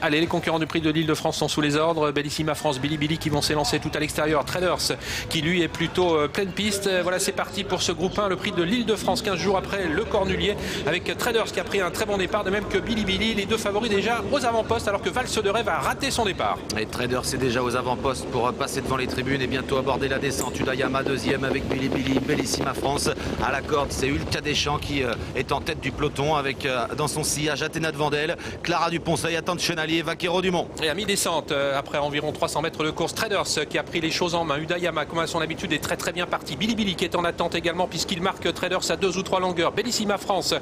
Allez, les concurrents du prix de l'Île-de-France sont sous les ordres. Bellissima France, Bilibili qui vont s'élancer tout à l'extérieur. Traders qui lui est plutôt pleine piste. Voilà, c'est parti pour ce groupe 1, le prix de l'Île-de-France, 15 jours après le Cornulier, avec Traders qui a pris un très bon départ, de même que Bilibili, les deux favoris déjà aux avant-postes, alors que Valse de Rêve a raté son départ. Et Traders c'est déjà aux avant-postes pour passer devant les tribunes et bientôt aborder la descente. Udayama deuxième avec Bilibili, Bellissima France à la corde. C'est Ulka Deschamps qui est en tête du peloton avec dans son sillage Athéna de Vandel, Clara Duponceil, Attente Chenalier, Vaquero Dumont. Et à mi-descente, après environ 300 mètres de course, Traders qui a pris les choses en main. Udayama, comme à son habitude, est très bien parti. Bilibili qui est en attente également puisqu'il marque Traders à 2 ou 3 longueurs. Bellissima France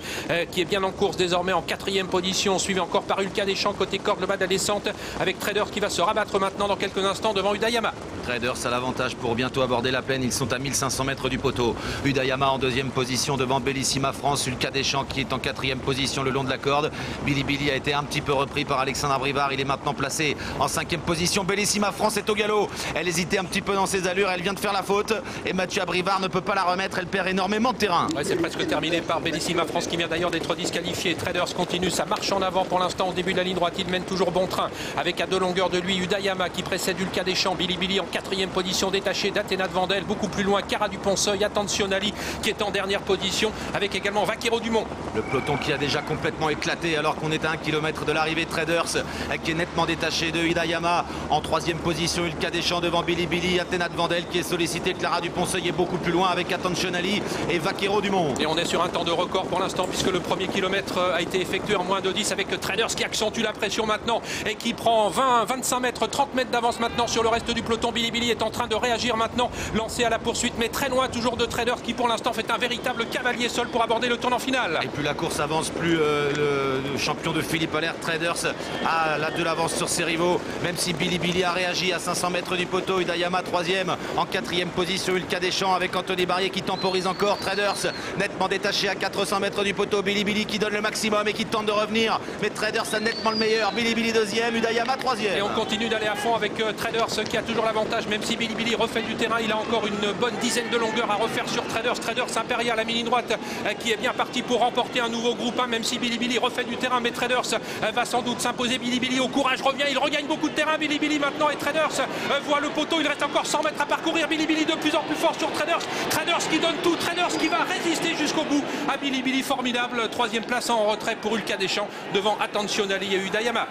qui est bien en course désormais en 4e position, suivi encore par Ulka Deschamps côté corde, le bas de la descente, avec Traders qui va se rabattre maintenant dans quelques instants devant Udayama. Traders à l'avantage pour bientôt aborder la plaine. Ils sont à 1500 mètres du poteau. Udayama en 2e position devant Bellissima France. Ulka Deschamps qui est en 4e position le long de la corde. Bilibili a été un petit peu repris par Alexandre Abrivard. Il est maintenant placé en 5e position. Bellissima France est au galop. Elle hésitait un petit peu dans ses allures. Elle vient de faire la faute. Et Mathieu Abrivard ne peut pas la remettre. Elle perd énormément de terrain. Ouais, c'est presque terminé par Bellissima France qui vient d'ailleurs d'être disqualifié. Traders continue sa marche en avant pour l'instant au début de la ligne droite. Il mène toujours bon train avec à 2 longueurs de lui Udayama qui précède Ulka Deschamps. Bilibili en 4e position détaché d'Athéna de Vandel. Beaucoup plus loin Clara Duponceil, Attentionali qui est en dernière position avec également Vaquero Dumont. Le peloton qui a déjà complètement éclaté alors qu'on est à 1 km de l'arrivée. Traders qui est nettement détaché de Udayama en 3e position. Ulka Deschamps devant Bilibili, Athéna de Vandel qui est sollicité. Clara Duponceil est beaucoup plus loin avec Attentionali et Vaquero Dumont. Et on est sur un temps de record pour l'instant puisque le premier kilomètre a été effectué en moins de 10 avec Traders qui accentue la pression maintenant et qui prend 20, 25 mètres, 30 mètres d'avance maintenant sur le reste du peloton. Bilibili est en train de réagir maintenant, lancé à la poursuite mais très loin toujours de Traders qui pour l'instant fait un véritable cavalier seul pour aborder le tournant final. Et plus la course avance, plus le champion de Philippe Allaire, Traders, a de l'avance sur ses rivaux, même si Bilibili a réagi à 500 mètres du poteau. Udayama 3e, en 4e position Ulka Deschamps avec Anthony Barrier qui temporise encore. Traders nettement détaché à 400 mètres du poteau. Bilibili qui donne le maximum et qui tente de revenir, mais Traders a nettement le meilleur. Bilibili 2e, Udayama 3e. Et on continue d'aller à fond avec Traders qui a toujours l'avantage, même si Bilibili refait du terrain. Il a encore une bonne dizaine de longueurs à refaire sur Traders. Traders Impérial à mi-ligne droite qui est bien parti pour remporter un nouveau groupe 1, même si Bilibili refait du terrain, mais Traders va sans doute s'imposer. Bilibili au courage revient, il regagne beaucoup de terrain. Bilibili maintenant et Traders voit le poteau. Il reste encore 100 mètres à parcourir. Bilibili de plus en plus fort sur Traders. Traders qui donne tout. Traders qui va résister jusqu'au bout à Bilibili. Formidable. 3e place en retrait pour Ulka Deschamps devant Attentionali et Udayama.